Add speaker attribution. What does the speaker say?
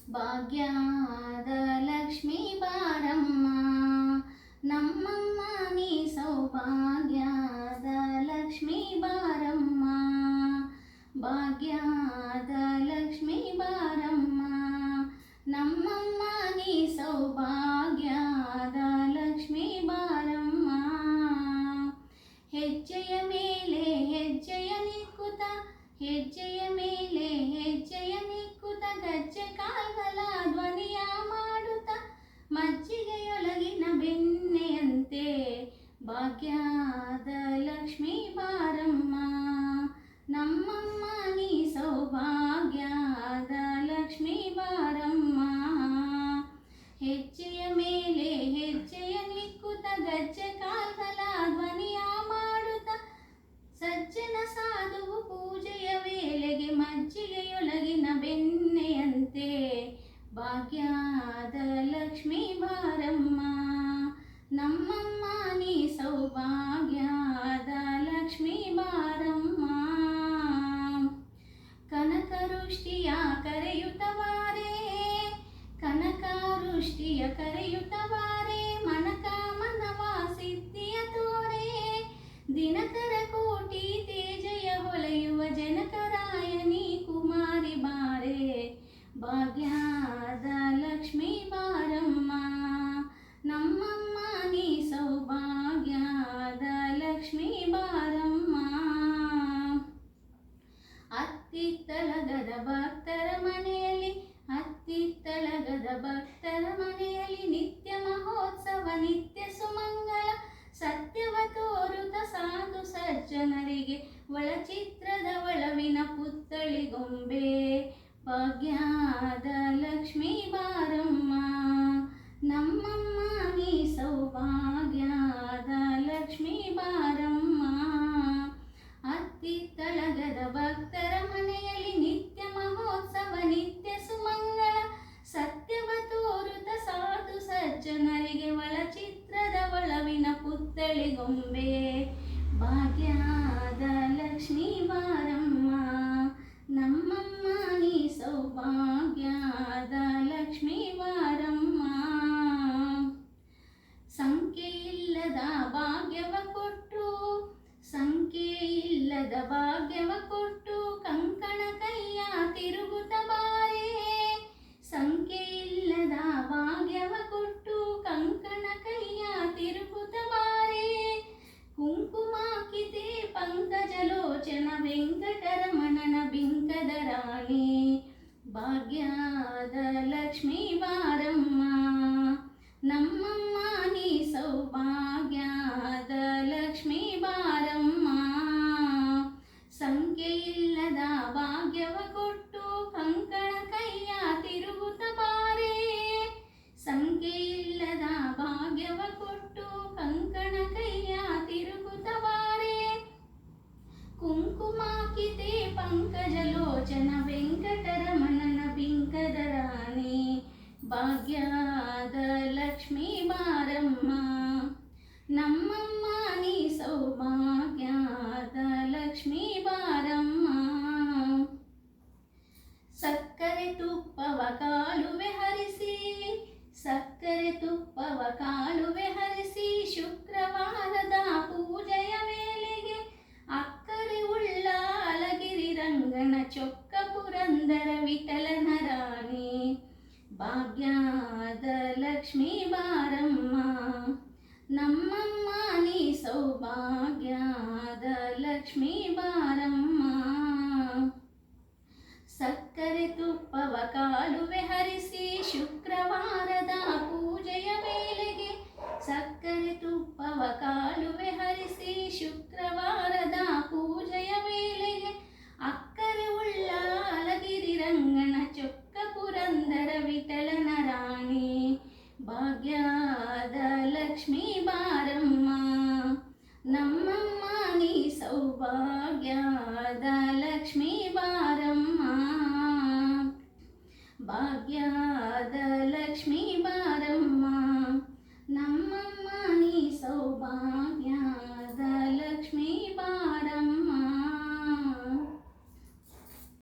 Speaker 1: ಭಾಗ್ಯದ ಲಕ್ಷ್ಮೀ ಬಾರಮ್ಮ ನಮ್ಮಮ್ಮ ನೀ ಸೌಭಾಗ್ಯದ ಲಕ್ಷ್ಮೀ ಬಾರಮ್ಮ ಭಾಗ್ಯದ ಲಕ್ಷ್ಮೀ ಬಾರಮ್ಮ ನಮ್ಮಮ್ಮ ನೀ ಸೌಭಾಗ್ಯದ ಲಕ್ಷ್ಮೀ ಬಾರಮ್ಮ ಹೆಜ್ಜೆಯ ಮೇಲೆ ಹೆಜ್ಜೆಯ ನಿಕ್ಕುತ ಹೆಜ್ಜೆಯ ಮೇಲೆ ಹೆಜ್ಜೆಯ ನಿಕ್ಕುತ ಗಜ್ಜೆ ಕಾಲ್ಗಳ ಧ್ವನಿಯ ಮಾಡುತ್ತ ಮಜ್ಜಿಗೆಯೊಳಗಿನ ಬೆಣ್ಣೆಯಂತೆ ಭಾಗ್ಯದ ಲಕ್ಷ್ಮೀ ಬಾರಮ್ಮ ನಮ್ಮಮ್ಮ ನೀ ಸೌಭಾಗ್ಯದ ಲಕ್ಷ್ಮೀ ಬಾರಮ್ಮ ಹೆಜ್ಜೆಯ ಮೇಲೆ ಹೆಜ್ಜೆಯ ನಿಕ್ಕುತ ಗಜ್ಜೆ ಕಾಲ್ಗಳ ಧ್ವನಿಯ ಮಾಡುತ್ತ ಸಜ್ಜನ ಸಾಧುವು ಪೂಜೆಯ ವೇಳೆಗೆ ಮಜ್ಜಿಗೆಯೊಳಗಿನ ಬೆಣ್ಣೆಯಂತೆ ಭಾಗ್ಯದ ಲಕ್ಷ್ಮೀ ಬಾರಮ್ಮ ನಮ್ಮಮ್ಮ ನೀ ಸೌಭಾಗ್ಯದ ಲಕ್ಷ್ಮೀ ಬಾರಮ್ಮ ಕನಕವೃಷ್ಟಿಯ ಕರೆಯುತ್ತವಾರೆ ಕನಕವೃಷ್ಟಿಯ ಕರೆಯುತ್ತವಾರೆ ಮನಕಾಮನವ ಸಿದ್ಧಿಯ ತೋರೆ ದಿನಕರ ಕೋಟಿ ತೇಜಯ ಹೊಳೆಯುವ ಜನಕರಾಯಣಿ ಕುಮಾರಿ ಬಾರೆ ಭಾಗ್ಯದ ಲಕ್ಷ್ಮೀ ಬಾರಮ್ಮ ನಮ್ಮಮ್ಮ ನೀ ಸೌಭಾಗ್ಯದ ಲಕ್ಷ್ಮೀ ಬಾರಮ್ಮ ಅತ್ತಿತ್ತಲಗದ ಭಕ್ತರ ಮನೆಯಲ್ಲಿ ಅತ್ತಿತ್ತಲಗದ ಭಕ್ತರ ಮನೆಯಲ್ಲಿ ನಿತ್ಯ ಮಹೋತ್ಸವ ನಿತ್ಯ ಸುಮಂಗಳ ಸತ್ಯವ ತೋರುತ ಸಾಧು ಸಜ್ಜನರಿಗೆ ಒಳಚಿತ್ರದ ಒಳವಿನ ಪುತ್ಥಳಿ ಗೊಂಬೆ ಭಾಗ್ಯದ ಲಕ್ಷ್ಮೀ ಬಾರಮ್ಮ ನಮ್ಮಮ್ಮ ನೀ ಸೌಭಾಗ್ಯದ ಲಕ್ಷ್ಮೀ ಬಾರಮ್ಮ ಅತ್ತಿತ್ತಳಗದ ಭಕ್ತರ ಮನೆಯಲ್ಲಿ ನಿತ್ಯ ಮಹೋತ್ಸವ ನಿತ್ಯ ಸುಮಂಗಳ ಸತ್ಯವ ತೋರುತ ಸಾಧು ಸಜ್ಜನರಿಗೆ ಒಳಚಿತ್ರದ ಒಳವಿನ ಪುತ್ಥಳಿ ಗೊಂಬೆ ಭಾಗ್ಯದ ಲಕ್ಷ್ಮೀ ಬಾರಮ್ಮ ನಮ್ಮಮ್ಮ ನೀ ಸೌಭಾಗ್ಯದ ಲಕ್ಷ್ಮೀ ಬಾರಮ್ಮ ಸಂಖ್ಯೆಯಿಲ್ಲದ ಭಾಗ್ಯವ ಕೊಟ್ಟು ಸಂಖ್ಯೆಯಿಲ್ಲದ ಭಾಗ್ಯವ ಕೊಟ್ಟು ಕಂಕಣ ಕೈಯ ತಿರುಗುತ್ತ ಬಾರೆ ಸಂಖ್ಯೆಯಿಲ್ಲದ ಭಾಗ್ಯವ ಕೊಟ್ಟು ಕಂಕಣ ಕೈಯ ತಿರುಗುತ್ತ ಬಾರೆ ಕುಂಕುಮಾಕಿತೆ ಪಂಕಜಲೋಚನ ವೆಂಕಟರಮಣನ ಬಿಂಕದ ರಾಣಿ ಭಾಗ್ಯದ ಲಕ್ಷ್ಮೀ ಬಾರಮ್ಮ ನಮ್ಮಮ್ಮ ನೀ ಸೌಭಾಗ್ಯದ ಲಕ್ಷ್ಮೀ ಬಾರಮ್ಮ ಸಂಖ್ಯೆಯಿಲ್ಲದ ಭಾಗ್ಯವ ಕೊಟ್ಟು ಕಂಕಣ ಕೈಯ ತಿರುಗುತ್ತ ಬಾರೆ ಸಂಖ್ಯೆಯಿಲ್ಲದ ಭಾಗ್ಯವ ಕೊಟ್ಟು ಕಂಕಣ ಕೈಯ ತಿರುಗುತ್ತ ಬಾರೆ ಕುಂಕುಮಾಕಿತೆ ಪಂಕಜಲೋಚನ ವೆಂಕಟರಮಣನ ಬಿಂಕದ ರಾಣಿ ಭಾಗ್ಯದ ಲಕ್ಷ್ಮೀ ಬಾರಮ್ಮ ನಮ್ಮಮ್ಮ ನೀ ಸೌಭಾಗ್ಯದ ಲಕ್ಷ್ಮೀ ಬಾರಮ್ಮ ಸಕ್ಕರೆ ತುಪ್ಪವ ಕಾಲುವೆ ಹರಿಸಿ ಸಕ್ಕರೆ ತುಪ್ಪವ ಕಾಲುವೆ ಹರಿಸಿ ಶುಕ್ರವಾರದ ಪೂಜೆಯ ವೇಳೆಗೆ ಅಕ್ಕರೆ ಉಳ್ಳ ಅಲಗಿರಿ ರಂಗನ ಚೊಕ್ಕ ಪುರಂದರ ವಿಠಲನ ರಾಣಿ ಭಾಗ್ಯದ ಲಕ್ಷ್ಮೀ ಬಾರಮ್ಮ ನಮ್ಮ